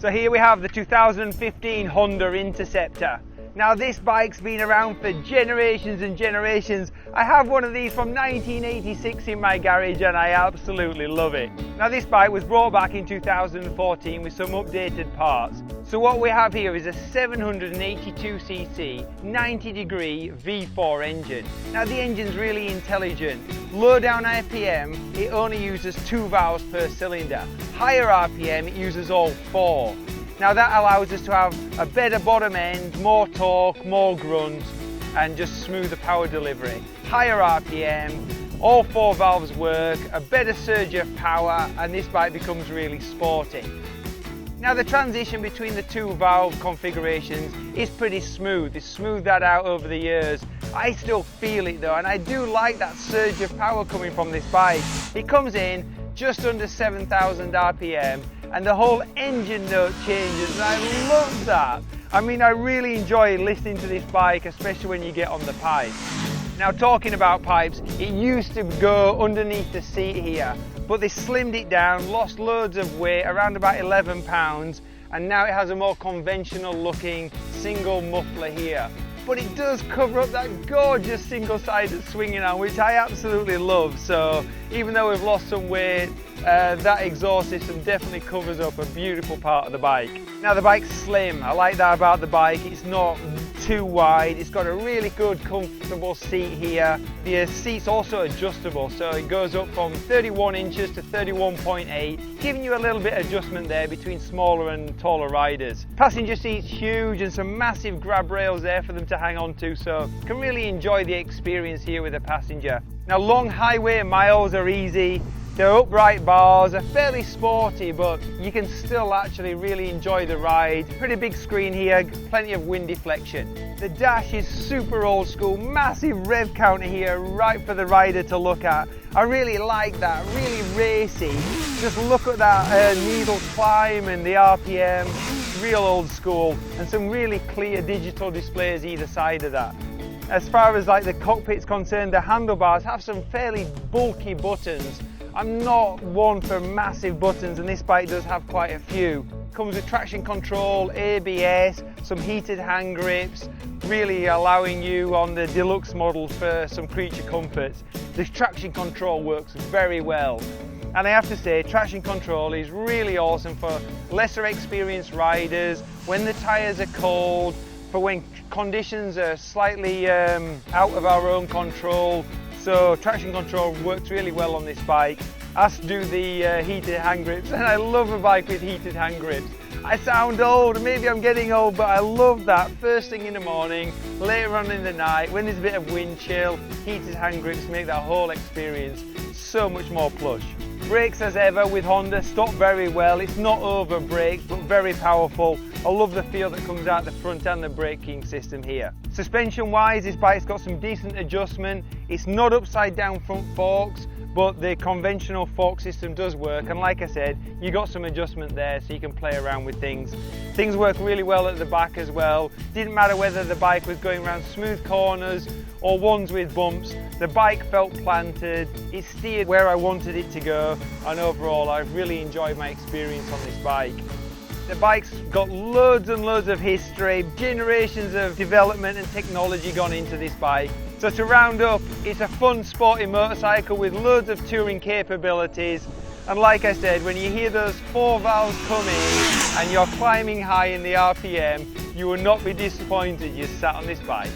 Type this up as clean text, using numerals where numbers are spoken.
So here we have the 2015 Honda Interceptor. Now this bike's been around for generations and generations. I have one of these from 1986 in my garage and I absolutely love it. Now this bike was brought back in 2014 with some updated parts. So what we have here is a 782cc 90-degree V4 engine. Now the engine's really intelligent. Low down RPM, it only uses 2 valves per cylinder. Higher RPM, it uses all 4. Now that allows us to have a better bottom end, more torque, more grunt, and just smoother power delivery. Higher RPM, all 4 valves work, a better surge of power, and this bike becomes really sporty. Now the transition between the 2 valve configurations is pretty smooth. It's smoothed that out over the years. I still feel it though, and I do like that surge of power coming from this bike. It comes in just under 7,000 RPM, and the whole engine note changes, and I love that. I mean, I really enjoy listening to this bike, especially when you get on the pipe. Now talking about pipes, it used to go underneath the seat here, but they slimmed it down, lost loads of weight, around about 11 pounds, and now it has a more conventional looking single muffler here. But it does cover up that gorgeous single-sided swinging arm, which I absolutely love. So even though we've lost some weight, that exhaust system definitely covers up a beautiful part of the bike. Now the bike's slim. I like that about the bike. It's not too wide. It's got a really good comfortable seat here. The seat's also adjustable, so it goes up from 31 inches to 31.8, giving you a little bit of adjustment there between smaller and taller riders. Passenger seat's huge and some massive grab rails there for them to hang on to, so you can really enjoy the experience here with a passenger. Now long highway miles are easy. They're upright bars, they're fairly sporty, but you can still actually really enjoy the ride. Pretty big screen here, plenty of wind deflection. The dash is super old school, massive rev counter here, right for the rider to look at. I really like that, really racy. Just look at that needle climb and the RPM, real old school, and some really clear digital displays either side of that. As far as like the cockpit's concerned, the handlebars have some fairly bulky buttons. I'm not one for massive buttons, and this bike does have quite a few. Comes with traction control, ABS, some heated hand grips, really allowing you on the deluxe model for some creature comforts. This traction control works very well. And I have to say, traction control is really awesome for lesser experienced riders, when the tyres are cold, for when conditions are slightly out of our own control. So traction control works really well on this bike, as do the heated hand grips, and I love a bike with heated hand grips. I sound old, maybe I'm getting old, but I love that first thing in the morning, later on in the night, when there's a bit of wind chill, heated hand grips make that whole experience so much more plush. Brakes as ever with Honda, stop very well. It's not over brakes, but very powerful. I love the feel that comes out the front and the braking system here. Suspension wise, this bike's got some decent adjustment. It's not upside down front forks, but the conventional fork system does work, and like I said, you got some adjustment there so you can play around with things. Things work really well at the back as well. Didn't matter whether the bike was going around smooth corners or ones with bumps, the bike felt planted, it steered where I wanted it to go, and overall I've really enjoyed my experience on this bike. The bike's got loads and loads of history, generations of development and technology gone into this bike. So to round up, it's a fun sporty motorcycle with loads of touring capabilities. And like I said, when you hear those 4 valves coming and you're climbing high in the RPM, you will not be disappointed you sat on this bike.